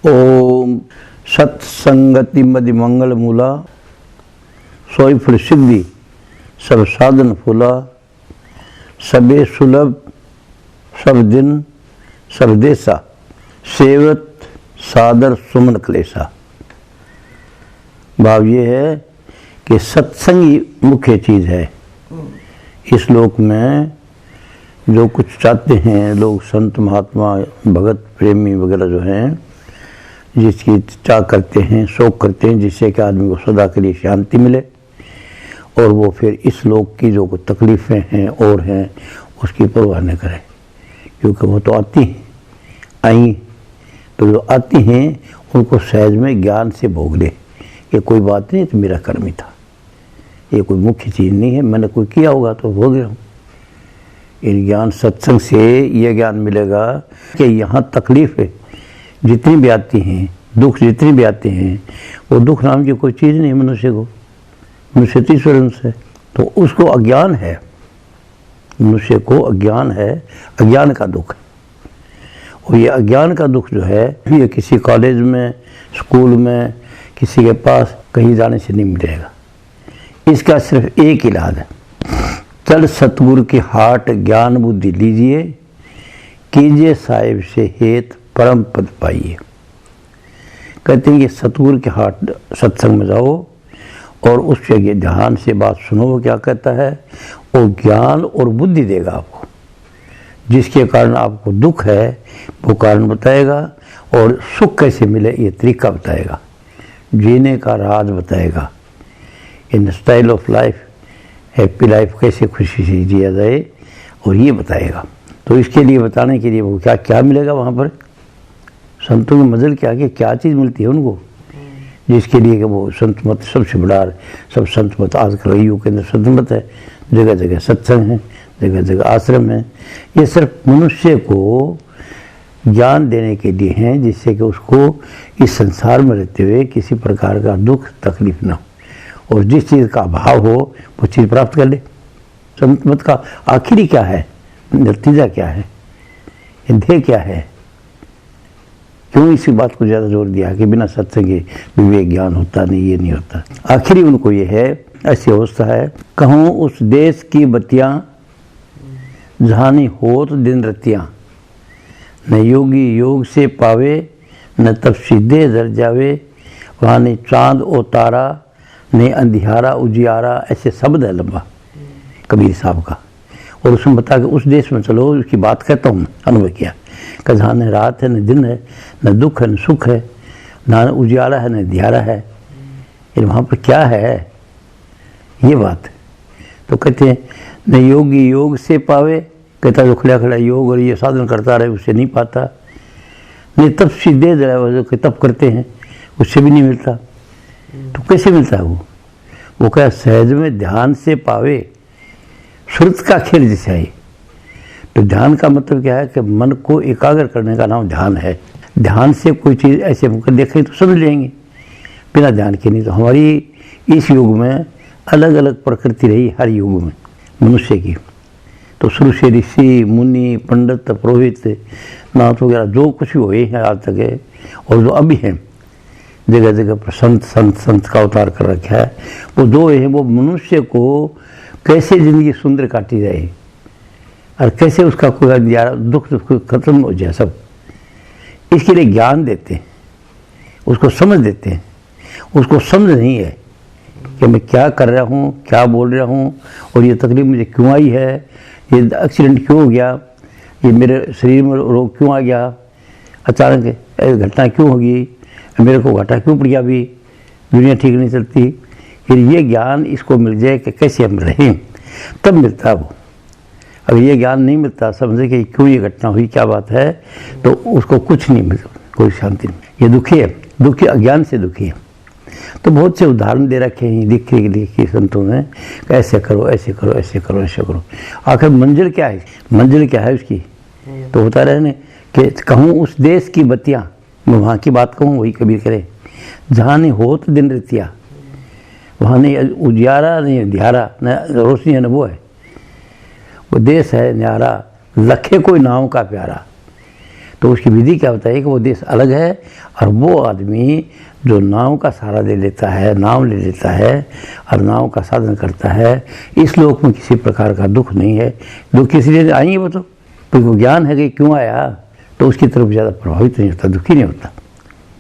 ओम सत्संगति मदि मंगल मूला सोई फल सिद्धि सब साधन फूला सबे सुलभ सब दिन सब देसा सेवत सादर सुमन क्लेसा। भाव ये है कि सत्संग ही मुख्य चीज़ है। इस लोक में जो कुछ चाहते हैं लोग, संत महात्मा भगत प्रेमी वगैरह जो हैं, जिसकी चाह करते हैं, शौक करते हैं, जिससे कि आदमी को सदा के लिए शांति मिले और वो फिर इस लोक की जो कुछ तकलीफ़ें हैं और हैं उसकी परवाह न करे, क्योंकि वो तो आती हैं, आई तो जो आती हैं उनको सहज में ज्ञान से भोग ले। ये कोई बात नहीं, तो मेरा कर्म ही था, ये कोई मुख्य चीज़ नहीं है, मैंने कोई किया होगा तो भोग रहा हूँ। ये ज्ञान सत्संग से ये ज्ञान मिलेगा कि यहाँ तकलीफ़ें जितनी भी आती हैं, दुख जितने भी आते हैं, वो दुख नाम की कोई चीज़ नहीं मनुष्य को, मनुष्य तो ईश्वर से, तो उसको अज्ञान है, मनुष्य को अज्ञान है, अज्ञान का दुख है। और ये अज्ञान का दुख जो है ये किसी कॉलेज में, स्कूल में, किसी के पास कहीं जाने से नहीं मिलेगा। इसका सिर्फ एक इलाज है, चल सतगुरु की हाट ज्ञान बुद्धि लीजिए, कीजिए साहिब से हेत परम पद पाइए। कहते हैं कि सतगुरु के हाट सत्संग में जाओ और उस जगह ध्यान से बात सुनो। वो क्या कहता है, वो ज्ञान और बुद्धि देगा आपको, जिसके कारण आपको दुख है वो कारण बताएगा और सुख कैसे मिले ये तरीका बताएगा, जीने का राज बताएगा, in style of life, happy life कैसे खुशी से जिया जाए और ये बताएगा। तो इसके लिए बताने के लिए वो क्या क्या मिलेगा वहाँ पर, संतों के मजल के आगे क्या चीज़ मिलती है उनको, जिसके लिए कि वो संत मत सबसे बड़ा, सब संत मत आजकल युग के अंदर संत मत है, जगह जगह सत्संग है, जगह जगह आश्रम है। ये सिर्फ मनुष्य को ज्ञान देने के लिए हैं, जिससे कि उसको इस संसार में रहते हुए किसी प्रकार का दुख तकलीफ ना हो और जिस चीज़ का अभाव हो वो चीज़ प्राप्त कर ले। संत मत का आखिरी क्या है, नतीजा क्या है, ध्येय क्या है, क्यों इसी बात को ज़्यादा जोर दिया कि बिना सत्संग के विवेक ज्ञान होता नहीं, ये नहीं होता। आखिरी उनको ये है, ऐसी अवस्था है, कहूँ उस देश की बत्तियाँ जहानी होत दिन रतियाँ, न योगी योग से पावे न तब सीधे जर जावे, वहाँ नहीं चाँद ओ तारा नहीं अंधियारा उजियारा, ऐसे शब्द है लंबा कबीर साहब का। और उसमें बता के उस देश में चलो, उसकी बात कहता हूँ, अनुभव किया कि जहाँ न रात है न दिन है, न दुख है न सुख है, न उजियारा है न अंधियारा है, वहाँ पर क्या है ये बात है। तो कहते हैं न योगी योग से पावे, कहता जो खड़ा खड़ा योग और ये साधन करता रहे उससे नहीं पाता, नहीं तप सीधे जो तप करते हैं उससे भी नहीं मिलता। तो कैसे मिलता है वो क्या सहज में ध्यान से पावे, श्रुत का खेल जैसे है। तो ध्यान का मतलब क्या है कि मन को एकाग्र करने का नाम ध्यान है। ध्यान से कोई चीज़ ऐसे देखें तो समझ लेंगे, बिना ध्यान के नहीं। तो हमारी इस युग में अलग अलग प्रकृति रही, हर युग में मनुष्य की। तो शुरू से ऋषि मुनि पंडित पुरोहित नाथ वगैरह जो कुछ भी हुए हैं आज तक है, और जो अभी हैं जगह जगह पर संत का अवतार कर रखा है, वो जो है वो मनुष्य को कैसे ज़िंदगी सुंदर काटी जाए और कैसे उसका कोई दुख खत्म हो जाए, सब इसके लिए ज्ञान देते हैं, उसको समझ देते हैं। उसको समझ नहीं है कि मैं क्या कर रहा हूँ, क्या बोल रहा हूँ, और ये तकलीफ मुझे क्यों आई है, ये एक्सीडेंट क्यों हो गया, ये मेरे शरीर में रोग क्यों आ गया, अचानक घटना क्यों होगी, मेरे को घाटा क्यों पड़ गया, अभी दुनिया ठीक नहीं चलती। फिर ये ज्ञान इसको मिल जाए कि कैसे हम रहें, तब मिलता वो। अगर ये ज्ञान नहीं मिलता, समझे कि क्यों ये घटना हुई, क्या बात है, तो उसको कुछ नहीं मिलता, कोई शांति नहीं। ये दुखी है, दुखी अज्ञान से दुखी है। तो बहुत से उदाहरण दे रखे हैं लिखने के लिए कि संतों ने, ऐसे करो ऐसे करो ऐसे करो ऐसे करो। आखिर मंजिल क्या है, मंजिल क्या है उसकी, तो होता रहे ना कि कहूँ उस देश की बत्तियाँ, मैं वहाँ की बात कहूँ वही कबीर करे, जहाँ नहीं होत दिन रतिया, वहाँ नहीं उजियारा नहीं अंधियारा, न रोशनी है न वो है, वो देश है न्यारा, लखे कोई नाव का प्यारा। तो उसकी विधि क्या होता है कि वो देश अलग है और वो आदमी जो नाव का सहारा ले लेता है, नाव ले लेता है और नाव का साधन करता है, इस लोक में किसी प्रकार का दुख नहीं है। दुख किस लिए आएंगे वो तो कोई ज्ञान है कि क्यों आया, तो उसकी तरफ ज़्यादा प्रभावित नहीं होता, दुखी नहीं होता।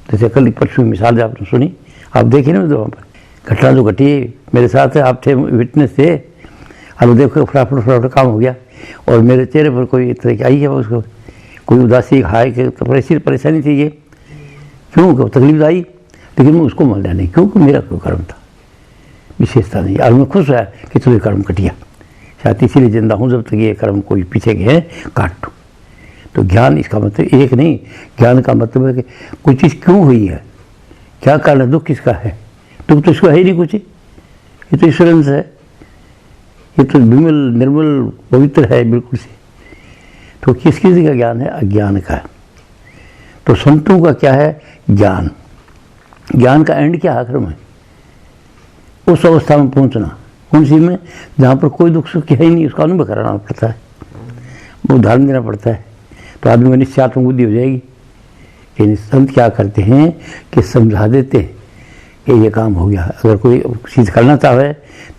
जैसे कल परसों मिसाल आपने सुनी, आप देखे ना तो वहाँ पर घटना जो घटी मेरे साथ है, आप थे विटनेस थे, और देखो फटाफट काम हो गया और मेरे चेहरे पर कोई तरह की आई है उसको कोई उदासी हाय के तो परेशानी थी, ये क्यों तकलीफ आई, लेकिन मैं उसको मान लिया नहीं क्योंकि मेरा कोई कर्म था, विशेषता नहीं। और मैं खुश रहा कि चलो ये कर्म कटिया, शायद इसीलिए जिंदा हूँ जब तक ये कर्म कोई पीछे गए काट दो। तो ज्ञान इसका मतलब एक नहीं, ज्ञान का मतलब है कि कोई चीज़ क्यों हुई है, क्या कारण है, दुख किसका है, दुख तो इसको है ही नहीं कुछ, ये तो ईश्वर से है, ये तो विमल निर्मल पवित्र है बिल्कुल से। तो किस किसी का ज्ञान है, अज्ञान का है। तो संतों का क्या है, ज्ञान। ज्ञान का एंड क्या आखिर में, उस अवस्था में पहुंचना, कौन सी में, जहाँ पर कोई दुख सुख है ही नहीं, उसका अनुभव कराना पड़ता है, वो उदाहरण देना पड़ता है, तो आदमी को निश्चयात्मक बुद्धि हो जाएगी। लेकिन संत क्या करते हैं कि समझा देते हैं कि ये काम हो गया, अगर कोई चीज़ करना चाहे,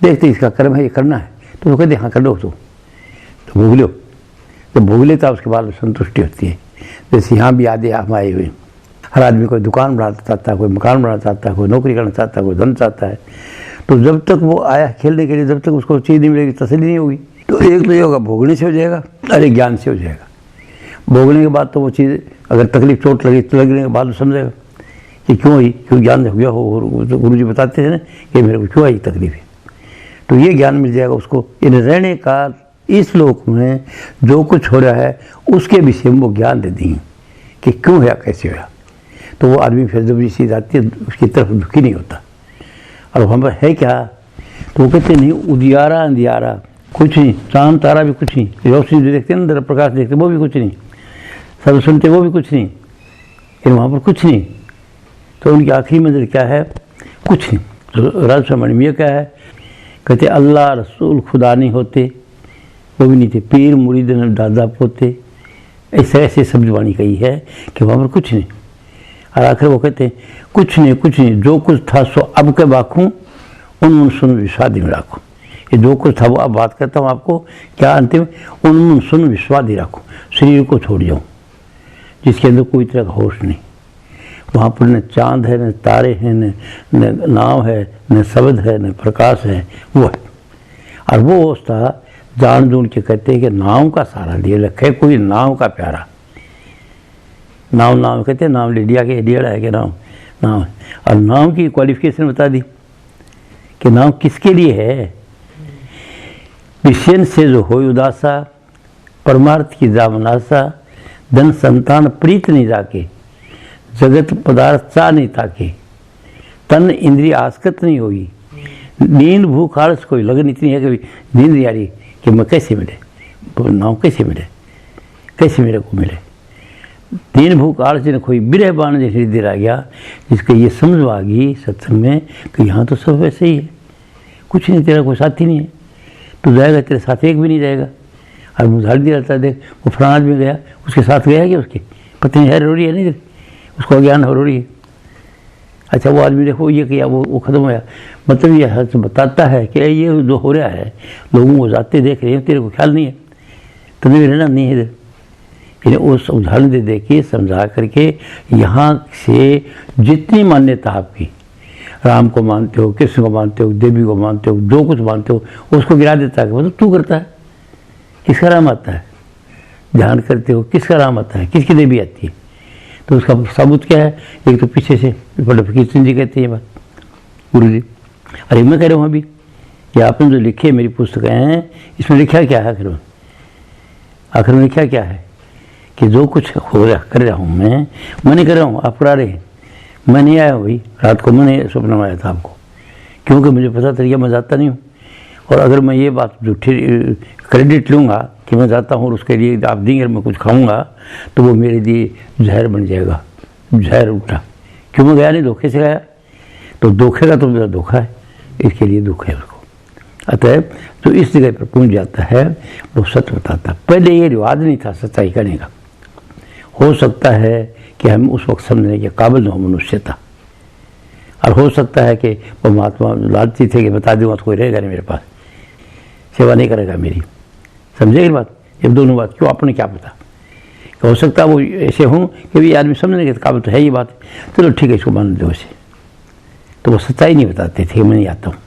देखते इसका कर्म है ये करना है, तो वो कहते हाँ कर लो, तो भोग लो, जब भोग लेता उसके बाद संतुष्टि होती है। जैसे यहाँ भी आदि हम आए हुए, हर आदमी कोई दुकान बनाना चाहता है, कोई मकान बनाना चाहता है, कोई नौकरी करना चाहता है, कोई धन चाहता है, तो जब तक वो आया खेलने के लिए, जब तक उसको चीज़ नहीं मिलेगी, तसल्ली नहीं होगी। तो एक तो ये होगा भोगने से हो जाएगा, अरे ज्ञान से हो जाएगा। भोगने के बाद तो वो चीज़ अगर तकलीफ चोट लगी तो लगने के बाद समझेगा कि क्यों हुई, क्यों ज्ञान हो गया हो, तो गुरु जी बताते हैं ना कि मेरे को क्यों आई तकलीफ है, तो ये ज्ञान मिल जाएगा उसको। इन रहने का इस लोक में जो कुछ हो रहा है उसके विषय में वो ज्ञान दे देंगे कि क्यों है, कैसे हुआ, तो वो आदमी फिर जब चीज़ आती है उसकी तरफ दुखी नहीं होता। और वहाँ पर है क्या, तो वो कहते नहीं उजियारा अंधियारा कुछ नहीं, चांद तारा भी कुछ नहीं, रोशनी जो देखते हैं ना प्रकाश देखते वो भी कुछ नहीं, सब सुनते वो भी कुछ नहीं, लेकिन वहाँ पर कुछ नहीं। तो उनकी आखिरी मंजिल क्या है, कुछ नहीं। तो राजसमण में क्या है, कहते अल्लाह रसूल खुदा नहीं होते, वो भी नहीं थे, पीर मुरीद न दादा पोते, ऐसे ऐसे शब्द वाणी कही है कि वहाँ पर कुछ नहीं। और आखिर वो कहते हैं कुछ नहीं, जो कुछ था सो अब के बाखूँ उन सुन विश्वादी में राखूँ। ये जो कुछ था वो अब बात करता हूँ आपको, क्या अंतिम उन सुन विश्वादी राखूँ, शरीर को छोड़ जाऊँ जिसके अंदर कोई तरह का होश नहीं। वहाँ पर न चांद है, न तारे हैं, न नाव है, न शब्द है, न प्रकाश है, वो है। और वो अवस्था जान जून के कहते हैं कि नाव का सहारा लिए रखे, कोई नाव का प्यारा, नाव कहते हैं, नाम ले लिया कि डेढ़ा है कि नाव है। और नाव की क्वालिफिकेशन बता दी कि नाव किसके लिए है, विषय से जो हो उदासा, परमार्थ की जामनासा, धन संतान प्रीत नहीं जाके, जगत पदार्थ चाह नहीं ताके, तन इंद्रिय आसकत नहीं होगी, नींद भूख आलस कोई लगन इतनी है कि नींद नहीं आ रही कि मैं कैसे मिले, नाव कैसे मिले, कैसे मेरे को मिले। दीन भूख आलस ने कोई बिरह बाण जैसे देर आ गया, जिसको ये समझ आ गई सत्संग में कि यहाँ तो सब वैसे ही है, कुछ नहीं, तेरा कोई साथी नहीं है, तो जाएगा तेरे साथ एक भी नहीं जाएगा। और मुझाड़ दिया रहता है, देख वो फलाना आदमी गया, उसके साथ गया क्या, उसके पत्नी है रोड़ी है नहीं, उसको अज्ञान हो रोड़ी है। अच्छा वो आदमी देखो ये किया, वो खत्म हो गया, मतलब ये बताता है कि ये जो हो रहा है लोगों को जाते देख रहे हैं, तेरे को ख्याल नहीं है, तुम्हें रहना नहीं है। इन्हें उस उदाहरण दे के समझा करके यहाँ से जितनी मान्यता आपकी, राम को मानते हो, कृष्ण को मानते हो, देवी को मानते हो, जो कुछ मानते हो उसको गिरा देता है। मतलब तू करता है, किसका राम आता है, ध्यान करते हो किसका राम आता है, किसकी देवी आती है, तो उसका सबूत क्या है। एक तो पीछे से बड़े फकीर सिंह जी कहते हैं बात, गुरु जी, अरे मैं कह रहा हूँ अभी ये आपने जो लिखे मेरी पुस्तकें हैं, इसमें लिखा क्या है, आखिर में लिखा क्या है कि जो कुछ हो रहा कर रहा हूँ मैं नहीं कर रहा हूँ, आप करा रहे हैं, मैं नहीं आया भाई, रात को मैंने स्वप्न में आया था आपको, क्योंकि मुझे पता था मैं जाता नहीं हूँ। और अगर मैं ये बात झूठी क्रेडिट लूँगा कि मैं जाता हूँ और उसके लिए आप देंगे मैं कुछ खाऊँगा, तो वो मेरे लिए जहर बन जाएगा, जहर उठा, क्यों मैं गया नहीं, धोखे से गया, तो धोखे का तो मेरा धोखा है, इसके लिए दुख है उसको। अतः तो इस जगह पर पहुँच जाता है, वो सत्य बताता। पहले ये रिवाज नहीं था सच्चाई करने का, हो सकता है कि हम उस वक्त समझने के काबिल न हो मनुष्यता, और हो सकता है कि वो महात्मा लालची थे कि बता दूंगा तो कोई रहेगा नहीं मेरे पास, सेवा नहीं करेगा मेरी। समझेगी बात? ये दोनों बात क्यों, आपने क्या पता, हो सकता है वो ऐसे हों कि भी आदमी समझने के काबिल तो है ही बात, चलो ठीक है इसको मान दो ऐसे। तो वो सच्चाई नहीं बताते थे, मैं नहीं आता हूँ,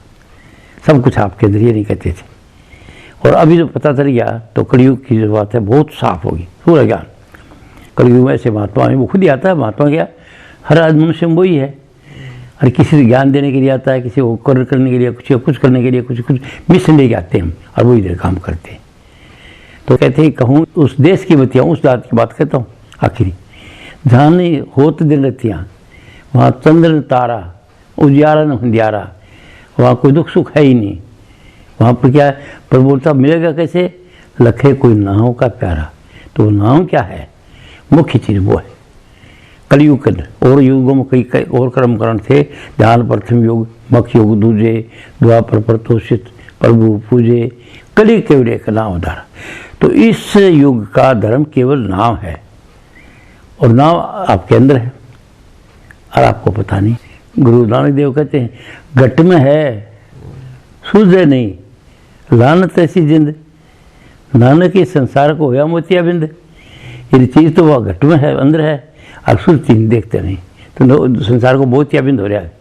सब कुछ आपके अंदर ये नहीं कहते थे। और अभी जो पता चल गया तो कलयुग की जो बात है बहुत साफ होगी, पूरा ज्ञान कलयुग में ऐसे महात्मा है, वो खुद ही आता है महात्मा, क्या हर आदमी मनुष्य में वही है, और किसी से ज्ञान देने के लिए आता है, किसी को कर करने के लिए, कुछ करने के लिए, कुछ मिशन लेके आते हैं हम, और वो इधर काम करते हैं। तो कहते हैं कहूँ उस देश की बत्तियाँ, उस जात की बात कहता हूँ आखिरी, जहाँ नहीं होत दिन रतियाँ, वहाँ चंद्र तारा उजियारा न अंधियारा, वहाँ कोई दुख सुख है ही नहीं। वहाँ पर क्या है, पर बोलता मिलेगा कैसे, लखे कोई नाव का प्यारा। तो नाव क्या है, मुख्य चीज़ वो है कलयुग के अंदर। और युगों में कई और कर्मकरण थे, ध्यान प्रथम युग, मक्ष युग दूजे, द्वापर प्रतोषित प्रभु पूजे, कली केवल एक नाव धारा। तो इस युग का धर्म केवल नाव है, और नाव आपके अंदर है और आपको पता नहीं। गुरु नानक देव कहते हैं घट में है सूझे नहीं, लानत ऐसी जिंद, नानक इस संसार को होया मोतिया बिंद। ये चीज़ तो वह घट में है, अंदर है, और सुनती देखते नहीं, तो संसार को मोतिया बिंद हो रहा है।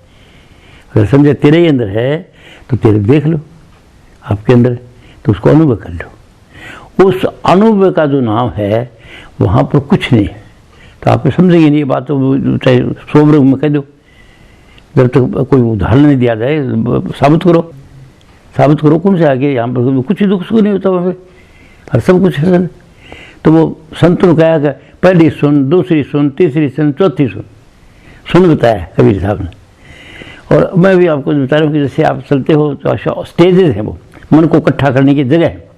अगर समझे तेरे ही अंदर है तो तेरे देख लो आपके अंदर, तो उसको अनुभव कर लो। उस अनुभव का जो नाम है वहाँ पर कुछ नहीं है, तो आप समझेंगे नहीं ये बात, तो चाहे 100 वर्ग में कह दो, जब तक कोई उदाहरण नहीं दिया जाए साबित करो कौन से आगे, यहाँ पर कुछ दुख सुख नहीं होता वहाँ पे, और सब कुछ है। तो वो संत ने कहा कि पहली सुन, दूसरी सुन, तीसरी सुन, चौथी सुन बताया कबीर साहब ने। और मैं भी आपको बता रहा हूँ कि जैसे आप चलते हो तो स्टेजेस हैं, वो मन को इकट्ठा करने की जगह है।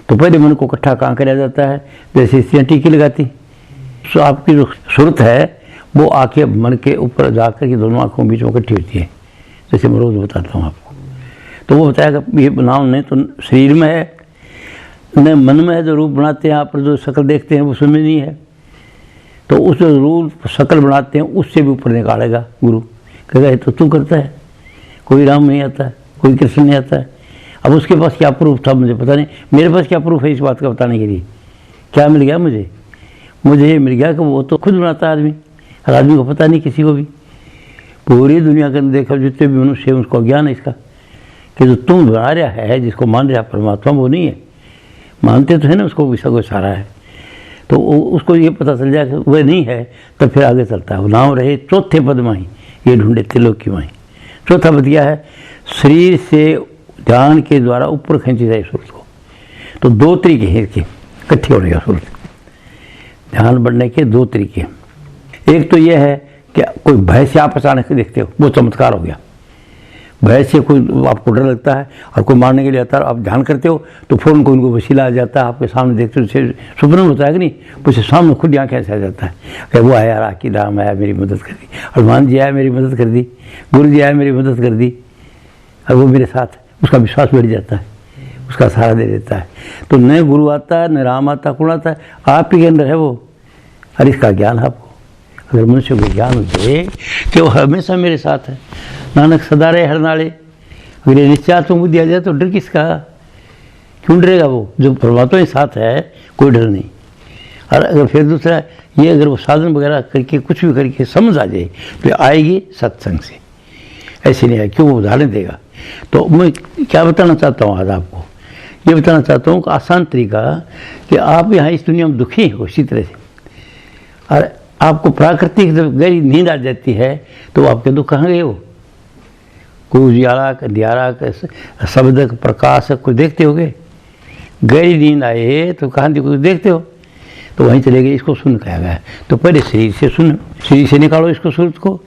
तो पहले मन को इकट्ठा कहाँ किया जाता है, जैसे स्त्रियाँ टीकी लगाती, तो आपकी जो सूरत है वो आके मन के ऊपर जाकर के दोनों आँखों के बीच में इकट्ठी होती है, जैसे मैं रोज़ बताता हूँ आपको। तो वो बताया कि ये नाम नहीं तो शरीर में है, न मन में है, जो रूप बनाते हैं आप जो शक्ल देखते हैं वो उसमें नहीं है। तो उस रूप शक्ल बनाते हैं उससे भी ऊपर निकालेगा गुरु, कहेगा ये तो तू करता है, कोई राम नहीं आता है, कोई कृष्ण नहीं आता है। अब उसके पास क्या प्रूफ था मुझे पता नहीं, मेरे पास क्या प्रूफ है इस बात का बताने के लिए, क्या मिल गया मुझे ये मिल गया कि वो तो खुद बनाता है आदमी, हर आदमी को पता नहीं, किसी को भी। पूरी दुनिया के अंदर देखा जितने भी मनुष्य हैं उसको ज्ञान है इसका, कि जो तुम बना रहा है, जिसको मान रहा परमात्मा वो नहीं है, मानते तो है ना उसको, विषय को सारा है, तो उसको ये पता चल जाए कि वह नहीं है, तब फिर आगे चलता है। वो नाम रहे चौथे पद माही, ये ढूंढे त्रिलोक की माही। चौथा पद क्या है, शरीर से ध्यान के द्वारा ऊपर खींची जाए सूरत को। तो 2 तरीके हैं इसके इकट्ठे होने का, सूरत ध्यान बढ़ने के 2 तरीके। एक तो यह है कि कोई भय से आप अचानक देखते हो, वो चमत्कार हो गया। भय से कोई आपको डर लगता है और कोई मारने के लिए आता है, आप ध्यान करते हो तो फ़ौरन को उनको वसीला आ जाता है, आपके सामने देखते हो, सुपने में होता है कि नहीं, कुछ सामने खुद यहाँ कैसे आ जाता है कि वो आया, राखी राम आया मेरी मदद कर दी, हनुमान जी आया मेरी मदद कर दी, गुरु जी आया मेरी मदद कर दी, और वो मेरे साथ, उसका विश्वास बढ़ जाता है, उसका सहारा दे देता है। तो न गुरु आता है, न राम आता, कौन आता है, आप ही के अंदर है वो। और इसका ज्ञान आपको, अगर मनुष्य को ज्ञान दे कि वो हमेशा मेरे साथ है, नानक सदा रहे हर नाले, अगर ये निश्चय तुमको दिया जाए तो डर किसका, क्यों डरेगा वो, जो परमात्मा के साथ है कोई डर नहीं। और अगर फिर दूसरा ये, अगर वो साधन वगैरह करके कुछ भी करके समझ आ जाए तो आएगी सत्संग से, ऐसे नहीं है, क्यों वो उदाहरण देगा। तो मैं क्या बताना चाहता हूँ आज आपको, ये बताना चाहता हूँ कि आसान तरीका कि आप यहाँ इस दुनिया में दुखी हो इसी तरह से, और आपको प्राकृतिक जब गहरी नींद आ जाती है तो आपके दुख कहाँ गए, हो कोई उजियारा अंधियारा शब्द प्रकाश कुछ देखते होगे, गहरी नींद आए तो कहाँ कुछ देखते हो, तो वहीं चले गए। इसको सुन कहा गया है। तो पहले शरीर से सुनो, शरीर से निकालो इसको, सूरत को,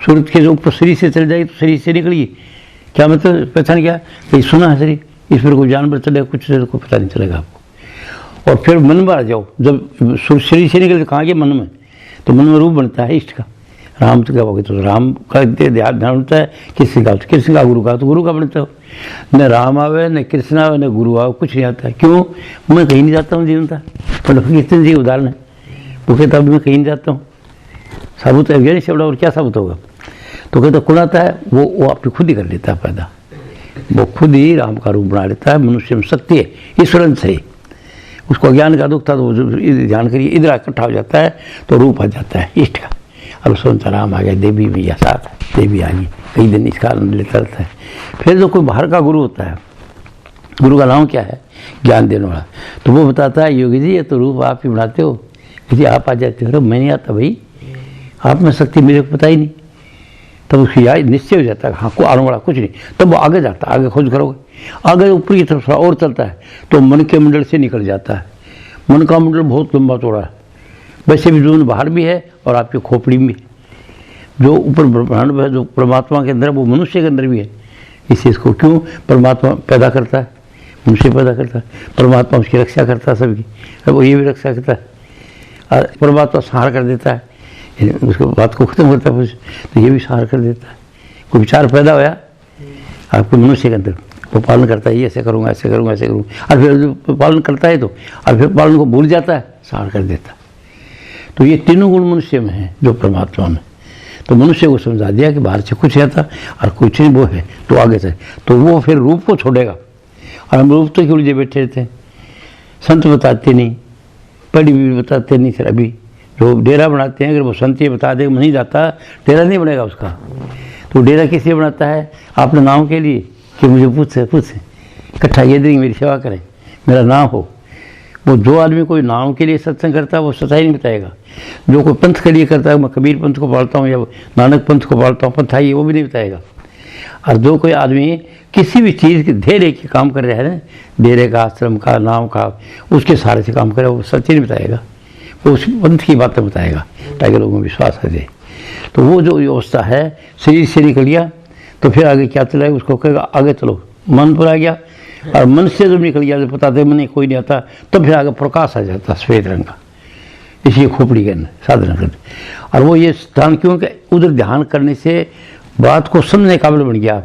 सूरत के जो ऊपर शरीर से चल जाएगी तो शरीर से निकलिए। क्या मतलब पहचान क्या, कि सुना है शरीर, इस पर कोई जानवर चलेगा कुछ चलेगा, को पता नहीं चलेगा आपको। और फिर मन में आ जाओ, जब शरीर से निकल कहाँ गए मन में, तो मन में रूप बनता है इष्ट का, राम तो क्या होगा, तो राम का ध्यान होता है, किसी का तो कृष्ण का, गुरु का तो गुरु का बनता हो। न राम आवे न कृष्ण आवे न गुरु आवे, कुछ नहीं आता। क्यों, मैं कहीं नहीं जाता हूँ जीवन था, मतलब कीर्तन जी उदाहरण है, वो कहता अभी मैं कहीं नहीं जाता हूँ, साबुत है नहीं शब्द, और क्या साबुत होगा। तो कहता कौन आता है, वो आपकी खुद ही कर लेता है पैदा, वो खुद ही राम का रूप बना लेता है। मनुष्य में शक्ति है ईश्वरन से, उसको ज्ञान का दुख था तो ध्यान करिए इधर इकट्ठा हो जाता है तो रूप आ जाता है इष्ट का। अब सोचता राम आ गया, देवी मैया साथ, देवी आ गई, कई दिन इसका आनंद लेता रहता है। फिर जो कोई बाहर का गुरु होता है, गुरु का नाम क्या है, ज्ञान देने वाला, तो वो बताता है योगी जी ये तो रूप आप ही बनाते हो, यदि आप आ जाते हो। मैं नहीं आता भाई, आप में शक्ति मेरे को पता ही नहीं। तब उसकी याद निश्चय हो जाता है, हाँ को आने वाला कुछ नहीं। तब वो आगे जाता है, आगे खोज करोगे, आगे ऊपर की तरफ और चलता है तो मन के मंडल से निकल जाता है। मन का मंडल बहुत लंबा चौड़ा है, वैसे भी जो बाहर भी है और आपकी खोपड़ी में जो ऊपर ब्रह्मांड में है, जो परमात्मा के अंदर, वो मनुष्य के अंदर भी है। इस चीज़ को क्यों परमात्मा पैदा करता है, मनुष्य पैदा करता है, परमात्मा उसकी रक्षा करता है सबकी, और वो ये भी रक्षा करता है, और परमात्मा सहार कर देता है, उसको बात को खत्म करता है तो ये भी सहार कर देता है। कोई विचार पैदा होया आपको मनुष्य के अंदर, वो पालन करता है, ये ऐसे करूँगा ऐसे करूँगा ऐसे करूँगा, और फिर जो पालन करता है तो और फिर पालन को भूल जाता है, सहार कर देता है। तो ये तीनों गुण मनुष्य में है जो परमात्मा में। तो मनुष्य को समझा दिया कि बाहर से कुछ है था और कुछ नहीं वो है, तो आगे से तो वो फिर रूप को छोड़ेगा। और हम रूप तो क्यों उलझे बैठे थे, संत बताते नहीं, पढ़ी भी बताते नहीं। फिर अभी जो डेरा बनाते हैं, अगर वो संत ये बता दे नहीं जाता, डेरा नहीं बनेगा उसका। तो डेरा किस लिए बनाता है, आपने नाम के लिए कि मुझे पूछे इकट्ठा ये देंगे, मेरी सेवा करें, मेरा नाम हो। वो जो आदमी कोई नाम के लिए सत्संग करता है वो सच्चाई नहीं बताएगा। जो कोई पंथ के लिए करता है, मैं कबीर पंथ को पालता हूँ या नानक पंथ को पालता हूँ, पंथ है वो भी नहीं बताएगा। और जो कोई आदमी किसी भी चीज़ के धेरे के काम कर रहा है ना, डेरे का, आश्रम का, नाम का, उसके सहारे से काम करे, वो सच्ची नहीं बताएगा, वो उस पंथ की बातें बताएगा ताकि लोगों में विश्वास आ जाए। तो वो जो व्यवस्था है, शरीर से निकल गया तो फिर आगे क्या चलाएगा, उसको कहेगा आगे चलो, मन पर आ गया। और मन से जब निकल गया, जब पता था मन कोई नहीं आता, तब फिर आगे प्रकाश आ जाता सफ़ेद रंग का, इसलिए खोपड़ी के अंदर साधना करते। और वो ये स्थान क्योंकि उधर ध्यान करने से बात को समझने काबिल बन गया।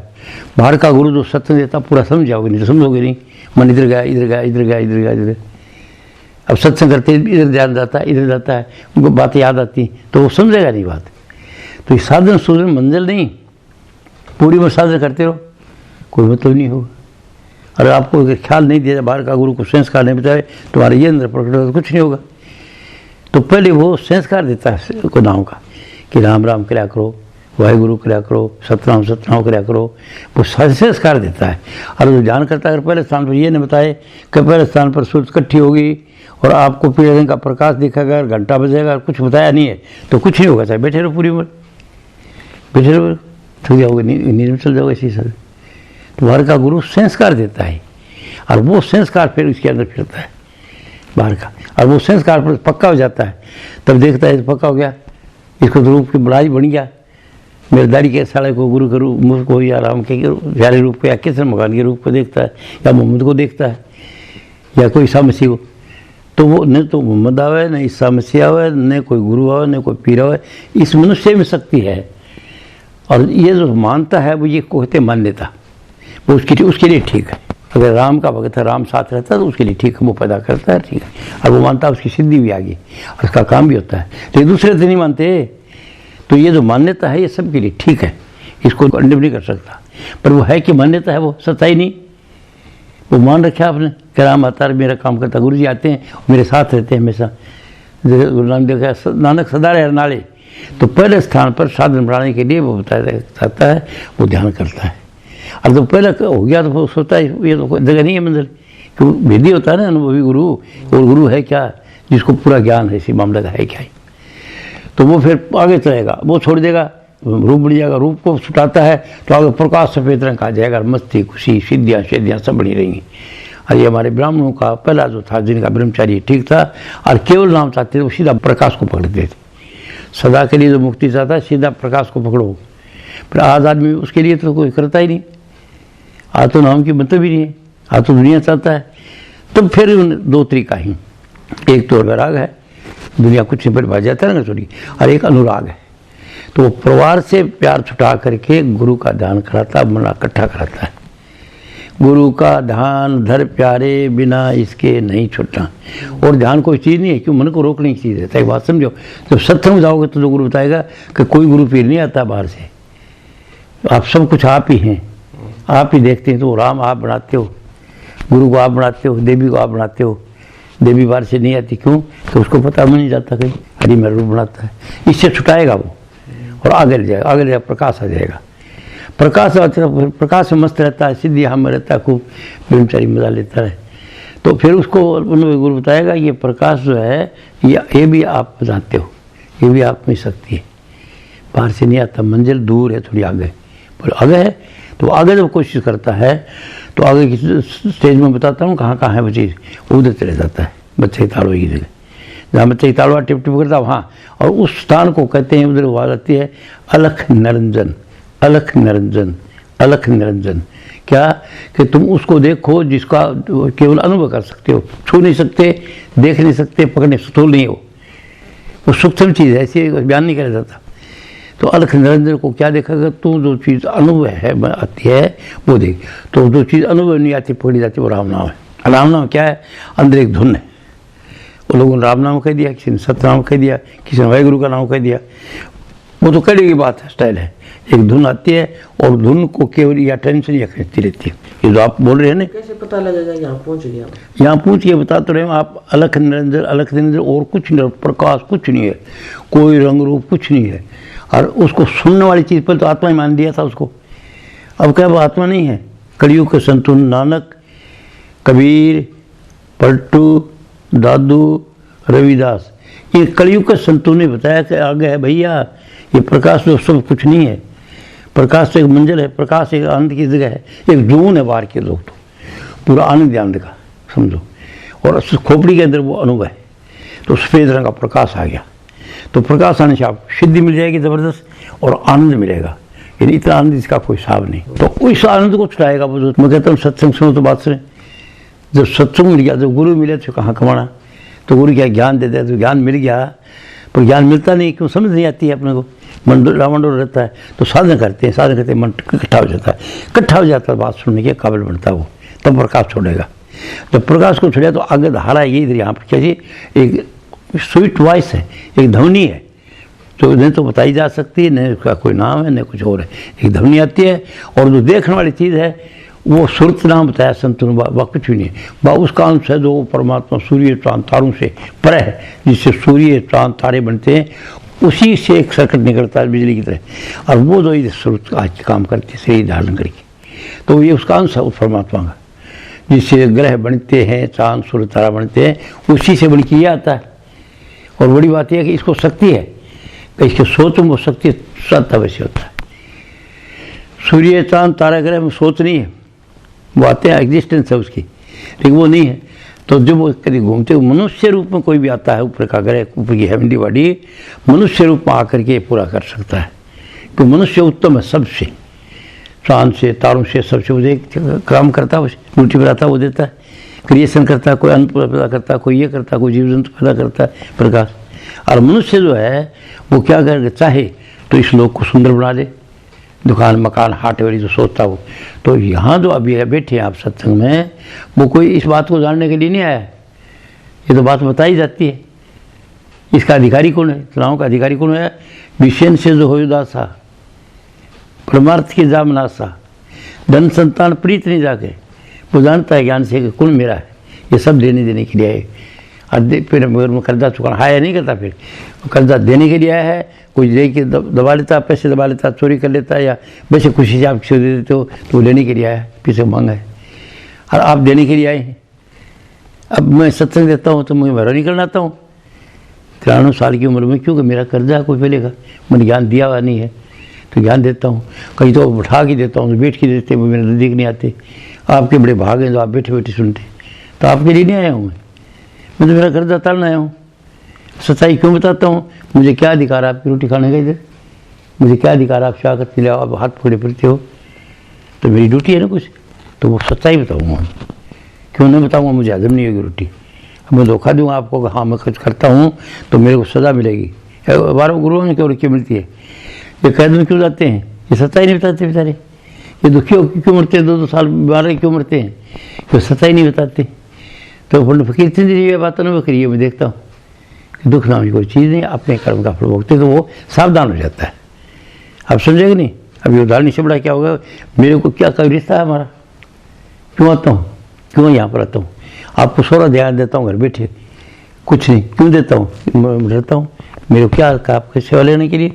बाहर का गुरु जो सत्य देता पूरा समझ जाओगे, नहीं तो समझोगे नहीं, मन इधर गया इधर गया इधर गया इधर गया इधर। अब सत्संग करते इधर ध्यान जाता है इधर जाता है, उनको बातें याद आती तो वो समझेगा नहीं बात। तो ये साधन सूधन मंजिल नहीं, पूरी में साधन करते रहो, कोई मतलब नहीं होगा। अगर आपको अगर ख्याल नहीं दिया, बाहर का गुरु को संस्कार नहीं बताए, तुम्हारे ये अंदर प्रकट होगा तो कुछ नहीं होगा। तो पहले वो संस्कार देता है को नाम का कि राम राम कराया करो, वाहिगुरु कराया करो, सतनाम सतनाम कराया करो, वो संस्कार देता है। और जो ध्यान करता है, अगर पहले स्थान पर ये नहीं बताए कि पहले स्थान पर सूरज इकट्ठी होगी और आपको पीले रंग का प्रकाश दिखेगा, घंटा बजेगा, कुछ बताया नहीं है तो कुछ नहीं होगा। चाहे बैठे रहो पूरी उम्र, बैठे रहो, थक जाओगे, नींद में चल जाओगे इसी सब। तो बाहर का गुरु संस्कार देता है और वो संस्कार फिर उसके अंदर फिरता है बाहर का, और वो संस्कार पर पक्का हो जाता है। तब देखता है तो पक्का हो गया, इसको तो रूप की बड़ाई बन गया, मेरे दाढ़ी के साले को गुरु के रूप मुझ को या राम के प्यारे रूप को या किसी मकान के रूप को देखता है या मोहम्मद को देखता है या कोई ईसा मसीह को। तो वो न तो मोहम्मद आवे, न ईसा मसीह आवे, न कोई गुरु आवे, न कोई पीर आवे, इस मनुष्य में शक्ति है। और ये जो मानता है वो ये कहते मान्यता, वो उसके लिए ठीक है। अगर राम का भगत है, राम साथ रहता है तो उसके लिए ठीक है, वो पैदा करता है ठीक है, और वो मानता है उसकी सिद्धि भी आ गई और उसका काम भी होता है। लेकिन दूसरे से नहीं मानते, तो ये जो मान्यता है ये सबके लिए ठीक है, इसको कंडेम नहीं कर सकता। पर वो है कि मान्यता है, वो सच्चाई नहीं, वो मान रखा आपने कि राम आता है मेरा काम करता, गुरु जी आते हैं मेरे साथ रहते हैं हमेशा, गुरु नानक देखा नानक सदा रहे नाले। तो पहले स्थान पर साधन बढ़ाने के लिए वो बताया जाता है, वो ध्यान करता है। और तो पहले हो गया तो वो सोचता है ये तो जगह नहीं है मंदिर, क्योंकि वेदी होता है ना अनुभवी गुरु, और गुरु है क्या जिसको पूरा ज्ञान है इसी मामले का है क्या है। तो वो फिर आगे चलेगा, वो छोड़ देगा, रूप बढ़ जाएगा, रूप को छुटाता है तो आगे प्रकाश सफ़ेद रंग का आ जाएगा, मस्ती खुशी सिद्धियाँ सब बनी रहेंगी। और ये हमारे ब्राह्मणों का पहला जो था जिनका ब्रह्मचारी ठीक था और केवल नाम चाहते थे, वो सीधा प्रकाश को पकड़ते थे। सदा के लिए जो मुक्ति चाहता है सीधा प्रकाश को पकड़ो। पर आज आदमी उसके लिए तो कोई करता ही नहीं, आज तो नाम की मतलब ही नहीं है, आज तो दुनिया चाहता है। तब फिर दो तरीका ही, एक तो वैराग है, दुनिया कुछ नहीं पर भाग जाता है ना छोड़ी, और एक अनुराग है। तो वो परिवार से प्यार छुटा करके गुरु का ध्यान कराता, मन इकट्ठा कराता है। गुरु का ध्यान धर प्यारे, बिना इसके नहीं छूटना। और ध्यान कोई चीज़ नहीं है, क्यों मन को रोकने की चीज़ है। एक बात समझो, जब सत्संग जाओगे तो जो गुरु बताएगा कि कोई गुरु पीर नहीं आता बाहर से, आप सब कुछ आप ही हैं, आप ही देखते हैं। तो राम आप बनाते हो, गुरु को आप बनाते हो, देवी को आप बनाते हो। देवी बाहर से नहीं आती, क्यों? तो उसको पता नहीं जाता कहीं हरि मेरा रूप बनाता है। इससे छुटाएगा वो और आगे ले जाएगा, आगे ले जाएगा, प्रकाश आ जाएगा। प्रकाश में मस्त रहता है, सिद्धि हम रहता है, खूब ब्रह्मचारी मजा लेता है। तो फिर उसको गुरु बताएगा ये प्रकाश जो है ये भी आप जानते हो, ये भी आप में शक्ति है, बाहर से नहीं आता, मंजिल दूर है, थोड़ी आगे। पर आगे है तो आगे जब कोशिश करता है तो आगे की स्टेज में बताता हूँ कहाँ कहाँ है वो चीज़, उधर चले जाता है। बच्चे की ताड़ो की जगह, जहाँ बच्चे की ताड़वा टिप टिप करता वहाँ, और उस स्थान को कहते हैं, उधर आवाज आती है अलख निरंजन, अलख निरंजन, अलख निरंजन। क्या कि तुम उसको देखो जिसका केवल अनुभव कर सकते हो, छू नहीं सकते, देख नहीं सकते, पकड़ने स्थूल नहीं हो, वो सूक्ष्म चीज़ है, ऐसे बयान नहीं करा जाता। तो अलख निरंजन को क्या देखा, तू जो चीज़ अनुभव है आती है वो देख। तो जो चीज़ अनुभव नहीं आती पकड़ी जाती वो राम नाम है। राम नाम क्या है? अंदर एक धुन है। वो लोगों ने राम नाम कह दिया, किसी ने सतनाम कह दिया, किसी ने वाहिगुरु का नाम कह दिया, वो तो कड़ी की बात है, स्टाइल है। एक धुन आती है और धुन को केवल या टेंशन या खींचती रहती है। ये जो आप बोल रहे हैं ना, कैसे पता लगेगा यहाँ पहुँच गया? यहाँ पूछ के बता तो रहे हो आप, अलख निरंजन, अलख निरंजन, और कुछ नहीं, प्रकाश कुछ नहीं है, कोई रंग रूप कुछ नहीं है। और उसको सुनने वाली चीज़ पर तो आत्मा ही मान दिया था उसको। अब क्या वो आत्मा नहीं है? कलयुग के संतों नानक, कबीर, पलटू, दादू, रविदास, ये कलयुग के संतों ने बताया कि आगे है भैया, ये प्रकाश जो सब कुछ नहीं है। प्रकाश तो एक मंजिल है, प्रकाश एक आनंद की जगह है, एक जून है बाहर के लोग, तो पूरा आनंद आनंद का समझो। और उस खोपड़ी के अंदर वो अनुभव है, तो सफ़ेद रंग का प्रकाश आ गया। तो प्रकाश आने से आपको सिद्धि मिल जाएगी ज़बरदस्त, और आनंद मिलेगा। यानी इतना आनंद इसका कोई हिसाब नहीं। तो उस आनंद को छुड़ाएगा वो। मैं कहता हूँ सत्संग सुनो तो बात सुने। जब सत्संग मिल गया, जब गुरु मिले तो कहाँ कमाना, तो गुरु क्या ज्ञान देता है, तो ज्ञान मिल गया, पर ज्ञान मिलता नहीं, क्यों? समझ नहीं आती है अपने को, मन डावाडोल रहता है। तो साधन करते हैं, साधन करते हैं, मन इकट्ठा हो जाता है, इकट्ठा हो जाता है, बात सुनने के काबिल बनता है वो, तब प्रकाश छोड़ेगा। जब प्रकाश को छोड़ेगा तो आगे धारा है, इधर यहाँ पर कैसी एक स्वीट वॉइस है, एक ध्वनि है, जो नहीं तो बताई जा सकती है, न उसका कोई नाम है, न कुछ और है। एक ध्वनि आती है, और जो देखने वाली चीज़ है वो सुरत नाम बताया संतों ने, वह कुछ भी नहीं है। बा उसका अंश है जो परमात्मा सूर्य चांद तारों से पर है, जिससे सूर्य चांद तारे बनते हैं, उसी से एक सर्किट निकलता है बिजली की तरह, और वो जो इधर सुरत आज काम करती है शरीर धारण करके, तो ये उसका अंश है उस परमात्मा का, जिससे ग्रह बनते हैं, चांद सूर्य तारा बनते हैं, उसी से बन के ये आता है। और बड़ी बात यह है कि इसको शक्ति है, कि इसके सोच में वो शक्ति सत्ता वैसे होता है। सूर्य चांद तारा ग्रह में सोच नहीं है, वो आते हैं, एग्जिस्टेंस है उसकी, लेकिन वो नहीं है। तो जब वो कभी घूमते हुए मनुष्य रूप में कोई भी आता है, ऊपर का ग्रह, ऊपर की हेवनली बॉडी मनुष्य रूप में आकर के पूरा कर सकता है, क्योंकि मनुष्य उत्तम है सबसे, चांद से, तारों से, सबसे वो काम करता है, रोटी बनाता है, वो देता है, क्रिएशन करता है, कोई अन्न पैदा करता है, कोई ये करता है, कोई जीव जंतु पैदा करता है, प्रकाश। और मनुष्य जो है वो क्या कर चाहे तो इस लोक को सुंदर बना दे, दुकान मकान हाट वाली जो सोचता हो। तो यहाँ जो अभी बैठे हैं आप सत्संग में, वो कोई इस बात को जानने के लिए नहीं आया, ये तो बात बताई जाती है। इसका अधिकारी कौन है? चुनाव का अधिकारी कौन है? विषयन से जो हो दासा, परमार्थ की जा मनासा, धन संतान प्रीत नहीं जाके, वो जानता है ज्ञान से कि कौन मेरा है, ये सब देने देने के लिए आए। और फिर मगर मैं कर्जा चुकाना हाया नहीं करता, फिर कर्जा देने के लिए आया है। कुछ दे के दबा लेता, पैसे दबा लेता, चोरी कर लेता, या वैसे खुशी से आप किसी दे देते हो तो वो लेने के लिए आया है, पीछे मांगा है, और आप देने के लिए आए हैं। अब मैं सत्संग देता हूँ तो मैं भरा नहीं करना आता हूँ 93 साल की उम्र में, क्योंकि मेरा कर्जा कोई पहलेगा, मैंने ज्ञान दिया हुआ नहीं है, तो ज्ञान देता हूँ। कहीं तो बैठा के देता हूँ, बैठ के देते, वो मेरे नज़दीक नहीं आते। आपके बड़े भाग हैं जो आप बैठे बैठे सुनते, तो आपके लिए नहीं आया हूँ मैं तो मेरा कर्जा तारना आया हूँ। सच्चाई क्यों बताता हूँ? मुझे क्या अधिकार आपकी रोटी खाने का इधर? मुझे क्या अधिकार आप चाह करते जाओ, आप हाथ पकड़े फिरते हो? तो मेरी ड्यूटी है ना कुछ, तो वो सच्चाई बताऊँगा। क्यों नहीं बताऊँगा? मुझे हजम नहीं होगी रोटी। अब मैं धोखा दूँगा आपको कि हाँ मैं कुछ करता हूँ तो मेरे को सज़ा मिलेगी। 12 गुरुओं ने क्यों मिलती है, ये कैद में क्यों जाते हैं? ये सच्चाई नहीं बताते बेचारे, ये दुखी होकर क्यों मरते हैं, 2-2 साल बीमार क्यों मरते हैं, क्यों सच्चाई नहीं बताते। तो फकीर जिंदगी बातों में करिए, मैं देखता हूँ कि दुख नाम की कोई चीज़ नहीं, अपने कर्म का फल भोगते तो वो सावधान हो जाता है। आप समझेगा नहीं। अभी उदाहरण से बड़ा क्या होगा, मेरे को क्या कोई रिश्ता है हमारा, क्यों आता हूँ, क्यों यहाँ पर आता हूँ, आपको सारा ध्यान देता हूँ घर बैठे, कुछ नहीं, क्यों देता हूँ, रहता हूँ, मेरे को क्या आपके सेवा लेने के लिए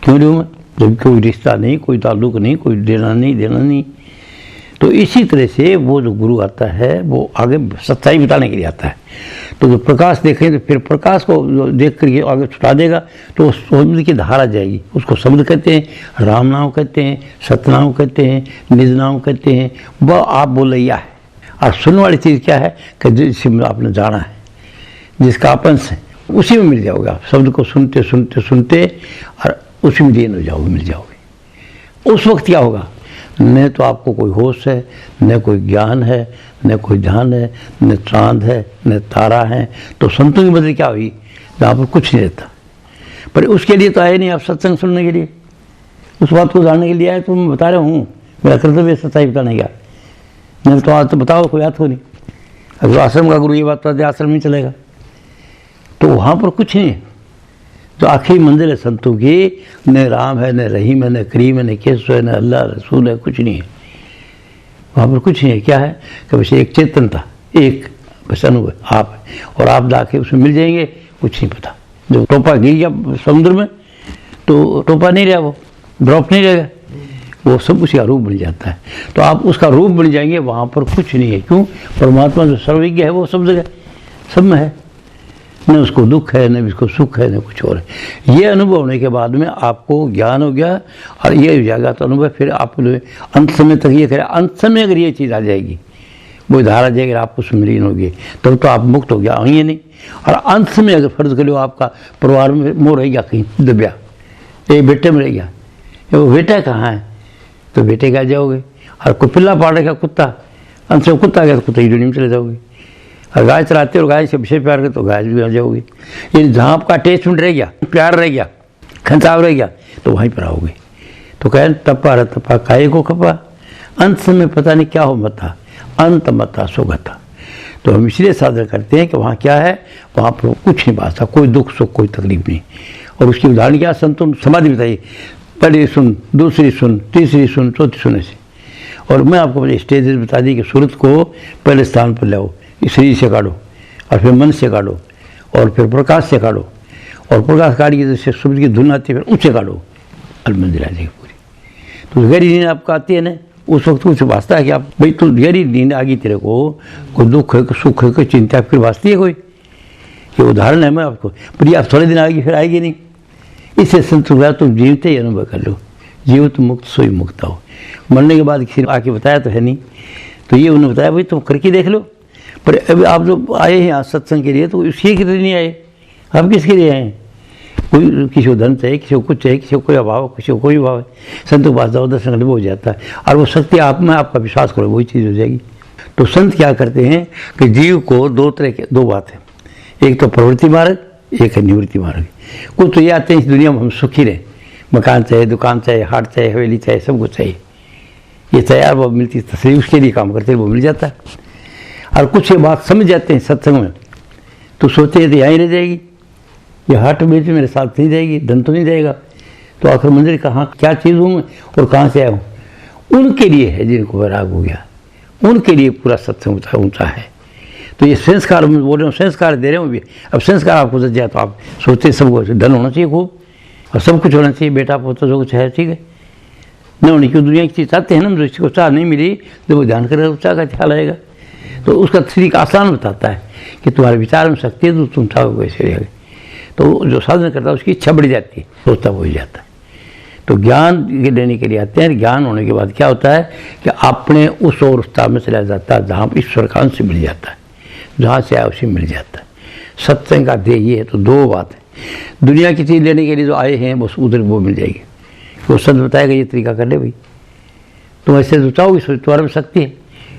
क्यों लूँ मैं, जब कोई रिश्ता नहीं, कोई ताल्लुक नहीं, कोई देना नहीं। तो इसी तरह से वो जो गुरु आता है वो आगे सच्चाई बताने के लिए आता है। तो जो प्रकाश देखें तो फिर प्रकाश को देख करके आगे छुटा देगा, तो शब्द की धारा जाएगी। उसको शब्द कहते हैं, राम नाम कहते हैं, सतनाम कहते हैं, निज नाम कहते हैं। वह आप बोलैया है। और सुनने वाली चीज़ क्या है कि जिसे आपने जाना है, जिसका आप अंश है, उसी में मिल जाओगे। आप शब्द को सुनते सुनते सुनते और उसी में लीन हो जाओगे, मिल जाओगे। उस वक्त क्या होगा, न तो आपको कोई होश है, न कोई ज्ञान है, न कोई ध्यान है, न चांद है, न तारा है। तो संतों की बदले क्या हुई, जहाँ पर कुछ नहीं रहता। पर उसके लिए तो आए नहीं आप सत्संग सुनने के लिए, उस बात को जानने के लिए आए। तो मैं बता रहा हूँ, मेरा कर्तव्य सच्चाई बताने का। नहीं तो आज तो बताओ, कोई बात हो नहीं। अगर आश्रम का गुरु ये बात बताते, आश्रम नहीं चलेगा। तो वहाँ पर कुछ नहीं है। तो आखिरी मंजिल है संतों की, न राम है, न रहीम है, न करीम है, न केशव है, न अल्लाह रसूल है, कुछ नहीं है वहाँ पर। कुछ नहीं है। क्या है कि बस एक चेतनता, एक बस अनुभव आप है, और आप जाके उसमें मिल जाएंगे। कुछ नहीं पता। जब टोपा गिर गया समुद्र में तो टोपा नहीं रहा, वो ड्रॉप नहीं रहेगा, वो सब उसका रूप बन जाता है। तो आप उसका रूप बन जाएंगे, वहाँ पर कुछ नहीं है। क्यों, परमात्मा जो सर्वज्ञ है वो सब जगह सब में है। न उसको दुख है, न उसको सुख है, न कुछ और है। ये अनुभव होने के बाद में आपको ज्ञान हो गया, और ये हो जाएगा तो अनुभव। फिर आप अंत समय तक ये करें, अंत समय अगर ये चीज़ आ जाएगी, वो धारा जाएगी, आप उसमें लीन होगी, तब तो आप मुक्त हो गया, आइए नहीं। और अंत में अगर फर्ज कर लो आपका परिवार में मोह रह गया, कहीं दबिया, एक बेटे में रह गया, वो बेटा कहाँ है, तो बेटे का जाओगे। और कोई पिल्ला पाल रखा कुत्ता, अंत में कुत्ता गया तो कुत्ते की दुनिया में चले जाओगे। और गाय चलाते हो, गाय से विषय प्यार करते तो गाय भी आ जाओगे। ये जहाँ आपका अटैचमेंट रह गया, प्यार रह गया, खंचाव रह गया, तो वहीं पर आओगे। तो कहें तपा र तपा काये को खपा, अंत समय पता नहीं क्या हो मता, अंत मता सुगता। तो हम इसलिए साधन करते हैं कि वहाँ क्या है, वहाँ पर कुछ नहीं बात, कोई दुख सुख कोई तकलीफ नहीं। और उसकी उदाहरण क्या, संतों समाधि बताइए, पहली सुन, दूसरी सुन, तीसरी सुन, चौथी सुने से। और मैं आपको स्टेज बता दी कि सूरत को पहले स्थान पर लाओ, शरीर से काटो, और फिर मन से काटो, और फिर प्रकाश से काटो, और प्रकाश काट के जैसे सूरज की धुन आती है फिर उससे काटो, और मंदिर आ जाएगी पूरी। तो गहरी नींद आपको आती है ना, उस वक्त कुछ वास्ता है कि आप भाई तो गहरी नींद आ गई तेरे को, कोई दुख है, कोई सुख है, कोई चिंता फिर वास्ती है कोई। ये उदाहरण है मैं आपको, पर ये आप थोड़े दिन आएगी फिर आएगी नहीं। इससे संतुष्ट तुम जीवते ही अनुभव कर लो, जीवित मुक्त सोई मुक्त हो। मरने के बाद किसी ने आके बताया तो है नहीं, तो ये उन्होंने बताया भाई तुम करके देख लो। पर अभी आप जो आए हैं आज सत्संग के लिए, तो इसके लिए नहीं आए, आप किसके लिए आए हैं? कोई किसी को धन चाहिए, किसी को कुछ चाहिए, किसी को कोई अभाव, किसी को कोई अभाव है। संत के पास जाओ, दर्शन करने हो जाता है, और वो शक्ति आप में, आपका विश्वास करो वही चीज़ हो जाएगी। तो संत क्या करते हैं कि जीव को दो तरह के, दो बात है, एक तो प्रवृत्ति मार्ग, एक है निवृत्ति मार्ग। कुछ तो ये आते हैं इस दुनिया में हम सुखी रहें, मकान चाहिए, दुकान चाहिए, हाट चाहिए, हवेली चाहिए, सब कुछ चाहिए, ये तैयार वो मिलती तस्वीर, उसके लिए काम करते हैं, वो मिल जाता है। और कुछ ये बात समझ जाते हैं सत्संग में, तो सोचते हैं तो यहीं रह जाएगी, ये हाट में मेरे साथ नहीं जाएगी, धन तो नहीं जाएगा, तो आखिर मंदिर कहाँ, क्या चीज़ हूँ मैं और कहाँ से आया हूँ। उनके लिए है जिनको वैराग हो गया, उनके लिए पूरा सत्संग ऊँचा है। तो ये संस्कार मैं बोल रहा हूँ, संस्कार दे रहे हूँ भी। अब संस्कार आपको जब जाए तो आप सोचते सबको धन होना चाहिए खूब, और सब कुछ होना चाहिए, बेटा पोता जो कुछ है, ठीक है न होने की दुनिया की चीज़ चाहते हैं ना, जो इसको चाह नहीं मिली तो वो ध्यान करे, चाह का ख्याल आएगा। तो उसका तरीका आसान बताता है कि तुम्हारे विचार में शक्ति है तो तुम चाहो वैसे रहेगा। तो जो साधन करता है उसकी इच्छा बढ़ जाती है, सोचता हो जाता है। तो ज्ञान लेने के लिए आते हैं, ज्ञान होने के बाद क्या होता है कि अपने उस अवस्था में चला जाता है जहाँ ईश्वर का अंश मिल जाता है, जहाँ से आया उसे मिल जाता है। सत्संग का ध्येय है। तो दो बात है, दुनिया की चीज़ लेने के लिए जो आए हैं बस उधर वो मिल जाएगी। वो संत बताएगा ये तरीका कर ले भाई, तुम ऐसे तो चाहोगे, तुम्हारे में शक्ति है।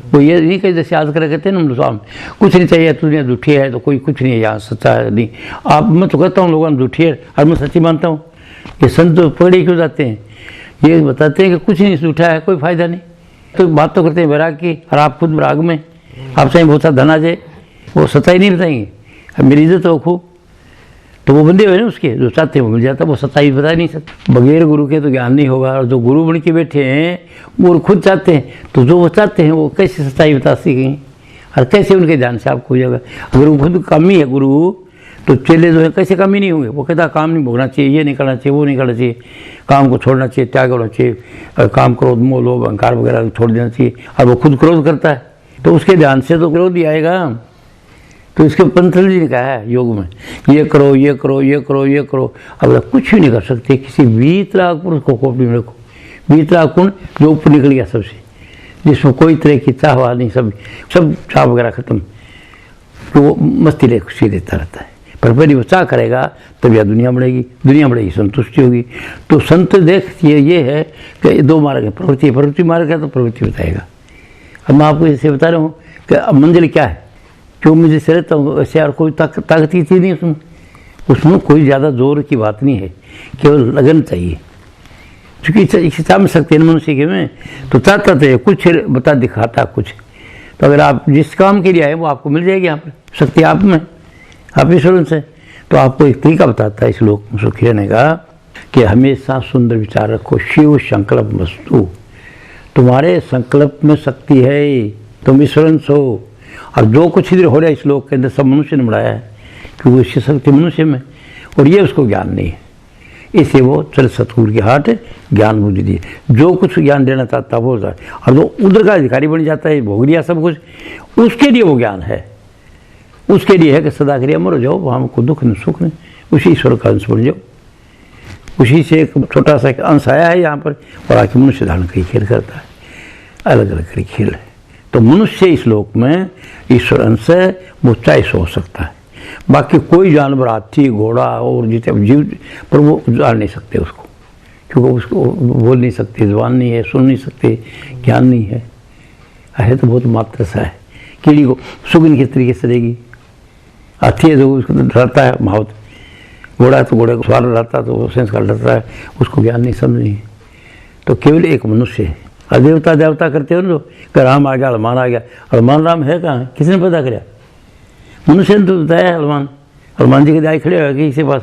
वो ये नहीं कहीं जैसे याद करे कहते हैं ना, हम कुछ नहीं चाहिए, दुनिया दुखी है तो कोई कुछ नहीं है, यहाँ सच्चा है नहीं। आप मैं तो कहता हूँ लोगों ने दुखी है, और मैं सच्ची मानता हूँ। ये संत तो पकड़े क्यों जाते हैं ये बताते हैं कि कुछ नहीं झूठा है, कोई फायदा नहीं। तो बात तो करते हैं वैराग की, और आप खुद राग में आप चाहे बहुत सा धन आ जाए, वो सच्चाई नहीं बताएंगे। अब मेरी इज्जत हो खूब, तो वो बंदे हुए ना उसके, जो चाहते हैं वो मिल जाता, वो सच्चाई बता नहीं सकते। बगैर गुरु के तो ज्ञान नहीं होगा। और जो गुरु बन के बैठे हैं वो खुद चाहते हैं, तो जो वो चाहते हैं वो कैसे सच्चाई बता सकेंगे, और कैसे उनके ध्यान से आपको हो जाएगा। अगर वो खुद कम ही है गुरु, तो चेले जो है कैसे कम ही नहीं होंगे। वो कहता काम नहीं भोगना चाहिए, ये नहीं करना चाहिए, वो नहीं करना चाहिए, काम को छोड़ना चाहिए, त्याग होना चाहिए, और काम क्रोध मोह लोभ अहंकार वगैरह छोड़ देना चाहिए। और वो खुद क्रोध करता है, तो उसके ध्यान से तो क्रोध ही आएगा। तो इसके पतंजलि जी ने कहा है योग में, ये करो ये करो ये करो ये करो। अब कुछ भी नहीं कर सकते, किसी वीतराग पुरुष को खोपड़ी में रखो। वीतराग कुण जो ऊपर निकल गया सबसे, जिसमें कोई तरह की चाहवा नहीं, सब चाह वगैरह खत्म, तो वो मस्ती ले खुशी देता रहता है। पर पहले वो चाह करेगा तब यह दुनिया बढ़ेगी, संतुष्टि होगी। तो संत देख ये है कि दो मार्ग है, प्रवृत्ति मार्ग है तो प्रवृत्ति बताएगा। अब मैं आपको ऐसे बता रहा हूँ कि अब मंजिल क्या है, क्यों मुझे से रहता हूँ ऐसे, और कोई ताकत की चीज़ नहीं उसमें कोई ज़्यादा जोर की बात नहीं है, केवल लगन चाहिए। क्योंकि इच्छा में सकते हैं मनुष्य के में, तो चाहता तो कुछ बता दिखाता कुछ। तो अगर आप जिस काम के लिए आए वो आपको मिल जाएगी, यहाँ पर शक्ति आप में, आप ईश्वर से। तो आपको एक तरीका बताता है इस लोक में सुखी रहने का, कि हमेशा सुंदर विचार रखो। शिव संकल्प वस्तु, तुम्हारे संकल्प में शक्ति है, तुम ईश्वरंश हो। और जो कुछ इधर हो रहा है इस लोक के अंदर सब मनुष्य ने बढ़ाया है, क्योंकि उसकी शक्ति मनुष्य में, और ये उसको ज्ञान नहीं है। इसे वो चल सतगुरु के हाथ ज्ञान बुद्धि दिए, जो कुछ ज्ञान देना चाहता वो होता है। और जो उधर का अधिकारी बन जाता है, भोग लिया सब कुछ, उसके लिए वो ज्ञान है। उसके लिए है कि सदा करिए अमर हो जाओ, वहाँ को दुख नहीं सुख नहीं, उसी ईश्वर का अंश बन जाओ। उसी से एक छोटा सा अंश आया है यहाँ पर, और आके मनुष्य धारण करी खेल करता है, अलग अलग करी खेल है। तो मनुष्य इस लोक में ईश्वर अंश है, वो चॉइस हो सकता है। बाकी कोई जानवर, हाथी घोड़ा और जितने जीव, पर वो जान नहीं सकते उसको, क्योंकि उसको बोल नहीं सकते, जुबान नहीं है, सुन नहीं सकते, ज्ञान नहीं है तो बहुत मात्र सा है। कीड़ी को सुगन किस तरीके से देगी, हाथी है तो उसको डरता है माहौत, घोड़ा है तो घोड़े को सवार रहता है तो वो संस्कार डरता है, उसको ज्ञान नहीं समझ नहीं। तो केवल एक मनुष्य है। और देवता करते हो ना, कि राम आ गया, हनुमान आ गया। हनुमान राम है कहाँ, किसने पता कराया? मनुष्य ने तो बताया। हनुमान जी के दाई खड़े हो किसी के पास,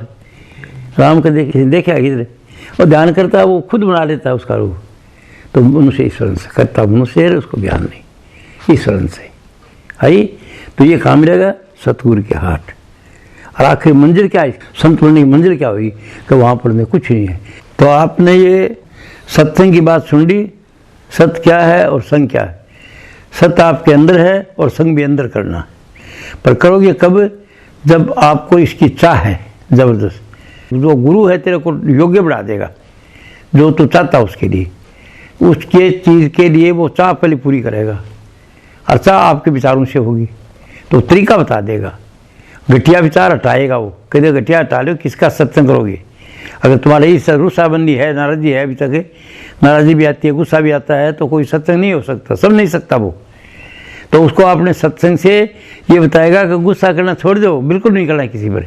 राम का देखा किधर, और ध्यान करता है, वो खुद बना लेता है उसका रूप। तो मनुष्य ईश्वर से करता, मनुष्य है, उसको ज्ञान नहीं, ईश्वर से आई। तो ये काम मिलेगा सतगुरु के हाथ। और आखिर मंजिल क्या है, संत बनने की मंजिल क्या हुई, कि वहाँ पर कुछ नहीं है। तो आपने ये सत्संग की बात सुन ली, सत्य क्या है और संग क्या है। सत्य आपके अंदर है और संग भी अंदर करना, पर करोगे कब, जब आपको इसकी चाह है जबरदस्त। जो गुरु है तेरे को योग्य बढ़ा देगा, जो तू चाहता उसके लिए, उसके चीज़ के लिए वो चाह पहले पूरी करेगा। और चाह आपके विचारों से होगी तो तरीका बता देगा। घटिया विचार हटाएगा वो, कहते घटिया हटा लो, किसका सत्संग करोगे। अगर तुम्हारे इस रुस्साबंदी है, नाराज़गी है, अभी तक नाराज़गी भी आती है, गुस्सा भी आता है, तो कोई सत्संग नहीं हो सकता, सब नहीं सकता वो। तो उसको आपने सत्संग से ये बताएगा कि गुस्सा करना छोड़ दो, बिल्कुल नहीं करना किसी पर।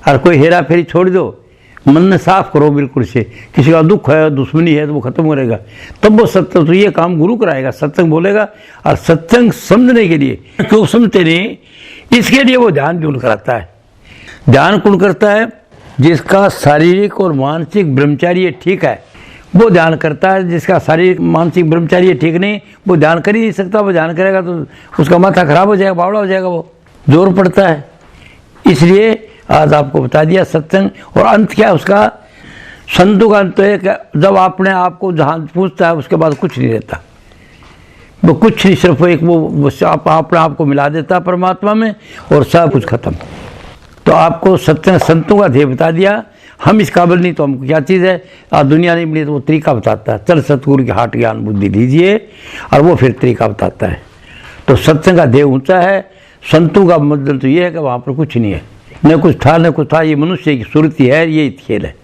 और कोई हेरा फेरी छोड़ दो, मन में साफ करो बिल्कुल से। किसी का दुख है, दुश्मनी है, तो वो खत्म करेगा, तब वो सत्संग। तो ये काम गुरु कराएगा, सत्संग बोलेगा। और सत्संग समझने के लिए, क्यों समझते नहीं, इसके लिए वो ध्यान क्यों कराता है। ध्यान कौन करता है, जिसका शारीरिक और मानसिक ब्रह्मचार्य ठीक है वो ध्यान करता है। जिसका शारीरिक मानसिक ब्रह्मचार्य ठीक नहीं, वो ध्यान कर ही नहीं सकता। वो ध्यान करेगा तो उसका माथा खराब हो जाएगा, बावड़ा हो जाएगा, वो जोर पड़ता है। इसलिए आज आपको बता दिया सत्संग। और अंत क्या है उसका, संतों का अंत है कि जब आपने आपको जहाँ पूछता है उसके बाद कुछ नहीं रहता, वो कुछ नहीं, सिर्फ एक वो अपने आप को मिला देता परमात्मा में, और सब कुछ खत्म। तो आपको सत्संग संतों का ध्येय बता दिया। हम इस काबिल नहीं तो हमको क्या चीज़ है, आज दुनिया नहीं मिली तो वो तरीका बताता है। चल सतगुरु के हाथ ज्ञान बुद्धि लीजिए, और वो फिर तरीका बताता है। तो सत्संग का ध्येय ऊंचा है। संतों का मतलब तो ये है कि वहाँ पर कुछ नहीं है, न कुछ था न कुछ था, ये मनुष्य की सुरती है, ये खेल है।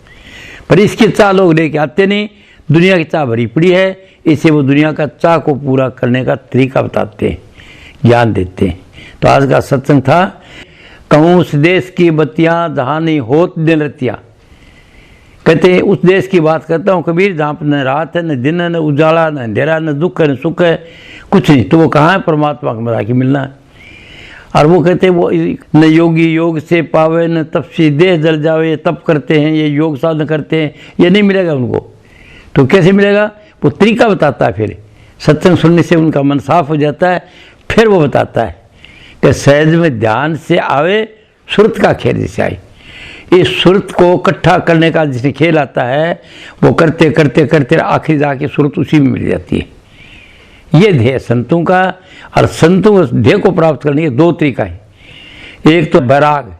पर इसकी चाह लोग लेके आते नहीं, दुनिया की चाह भरी पड़ी है। इसे वो दुनिया का चाह को पूरा करने का तरीका बताते हैं, ज्ञान देते हैं। तो आज का सत्संग था, कहूँ उस देश की बत्तियाँ जहाँ नहीं होत दिन रतियाँ, कहते हैं उस देश की बात करता हूँ कबीर जहाँ पर न रात है, न दिन है, न उजाला, न अंधेरा, न दुख है, न सुख है, कुछ नहीं। तो वो कहाँ है? परमात्मा के मजा की मिलना है। और वो कहते हैं वो न योगी योग से पावे, न तपसी देह जल जावे, ये तप करते हैं, ये योग साधन करते हैं, ये नहीं मिलेगा उनको। तो कैसे मिलेगा? वो तरीका बताता है। फिर सत्संग सुनने से उनका मन साफ हो जाता है। फिर वो बताता है कि सहज में ध्यान से आवे, सुरत का खेल जैसे आई। इस सुरत को इकट्ठा करने का जिसे खेल आता है, वो करते करते करते आखिर जाके सुरत उसी में मिल जाती है। ये ध्येय संतों का। और संतों उस ध्येय को प्राप्त करने के दो तरीका है। एक तो वैराग,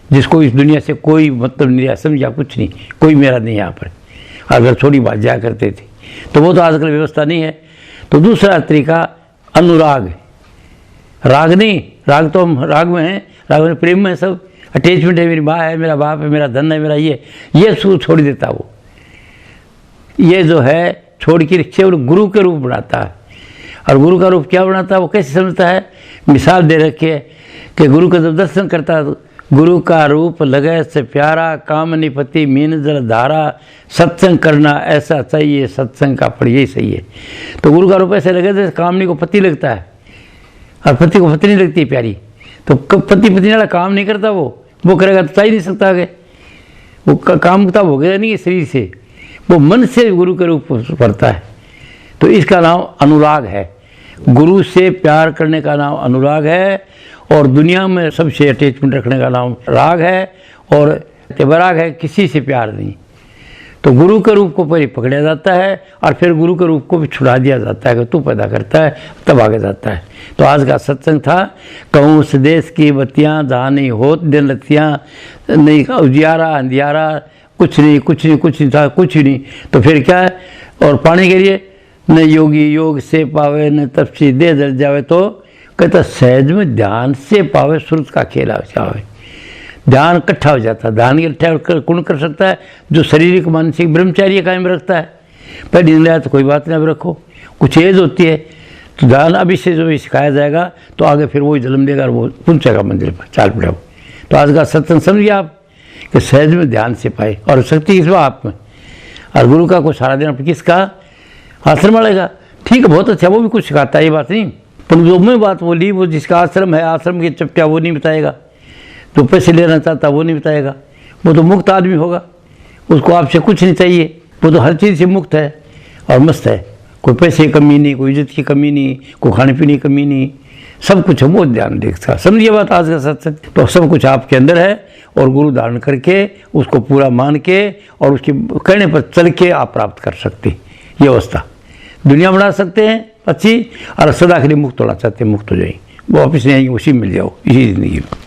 जिसको इस दुनिया से कोई मतलब नहीं, समझा कुछ नहीं, कोई मेरा नहीं यहाँ पर। अगर थोड़ी बात जाया करते थे तो वो तो आजकल व्यवस्था नहीं है। तो दूसरा तरीका अनुराग। राग नहीं, राग तो हम राग में हैं, राग में प्रेम में सब अटैचमेंट है, मेरी माँ है, मेरा बाप है, मेरा धन है, मेरा ये छोड़ देता वो। ये जो है छोड़ के केवल गुरु के रूप बनाता है। और गुरु का रूप क्या बनाता है? वो कैसे समझता है? मिसाल दे रखी है कि गुरु का जब दर्शन करता है तो गुरु का रूप लगे से प्यारा, काम निपति मीन जल धारा, सत्संग करना ऐसा चाहिए, सत्संग का फल यही सही है। तो गुरु का रूप ऐसे लगे जैसे कामनी को पति लगता है, और पति को पत्नी लगती है प्यारी। तो पति पत्नी वाला काम नहीं करता, वो करेगा तो चाह ही नहीं सकता आगे। वो काम तब हो गया नहीं शरीर से, वो मन से गुरु के रूप पड़ता है। तो इसका नाम अनुराग है। गुरु से प्यार करने का नाम अनुराग है, और दुनिया में सबसे अटैचमेंट रखने का नाम राग है। और वैराग है, किसी से प्यार नहीं। तो गुरु के रूप को पहले पकड़ा जाता है, और फिर गुरु के रूप को भी छुड़ा दिया जाता है कि तू पैदा करता है, तब आगे जाता है। तो आज का सत्संग था, कहूँ उस देश की बत्तियाँ जहाँ नहीं होत दिन रतियाँ, नहीं उजियारा अंधियारा, कुछ नहीं कुछ नहीं कुछ नहीं था, कुछ ही नहीं। तो फिर क्या है? और पाने के लिए न योगी योग से पावे, न तपसी दे जल जावे। तो कहता सहज में ध्यान से पावे, सुरत का खेल आवे। ध्यान इकट्ठा हो जाता है। ध्यान इकट्ठा कौन कर सकता है? जो शारीरिक मानसिक ब्रह्मचार्य कायम रखता है। पर दिन रात तो कोई बात नहीं, अब रखो, कुछ एज होती है तो ध्यान अभी से जो भी सिखाया जाएगा तो आगे फिर वही जन्म देगा और वो पहुँचेगा मंदिर पर, चाल पड़ेगा। तो आज का सत्संग समझिए आप कि सहज में ध्यान से पाए, और शक्ति किस आप में। और गुरु का कोई सारा दिन किसका? आश्रम वाले का। ठीक है, बहुत अच्छा, वो भी कुछ सिखाता है, ये बात नहीं। पर जो मैं बात बोली, वो जिसका आश्रम है, आश्रम की चप्टिया वो नहीं बताएगा। तो पैसे लेना चाहता वो नहीं बताएगा। वो तो मुक्त आदमी होगा, उसको आपसे कुछ नहीं चाहिए, वो तो हर चीज़ से मुक्त है और मस्त है। कोई पैसे की कमी नहीं, कोई इज्जत की कमी नहीं, कोई खाने पीने की कमी नहीं, सब कुछ है, वो ध्यान देखता। समझिए बात आज का सत्संग। तो सब कुछ आपके अंदर है, और गुरु धारण करके उसको पूरा मान के और उसके कहने पर चल के आप प्राप्त कर सकते। ये अवस्था दुनिया बना सकते हैं अच्छी, और सदा के लिए मुक्त होना चाहते हैं, मुक्त हो जाएंगे, वो वापिस नहीं आएंगे, उसी में मिल जाओ इसी जिंदगी में।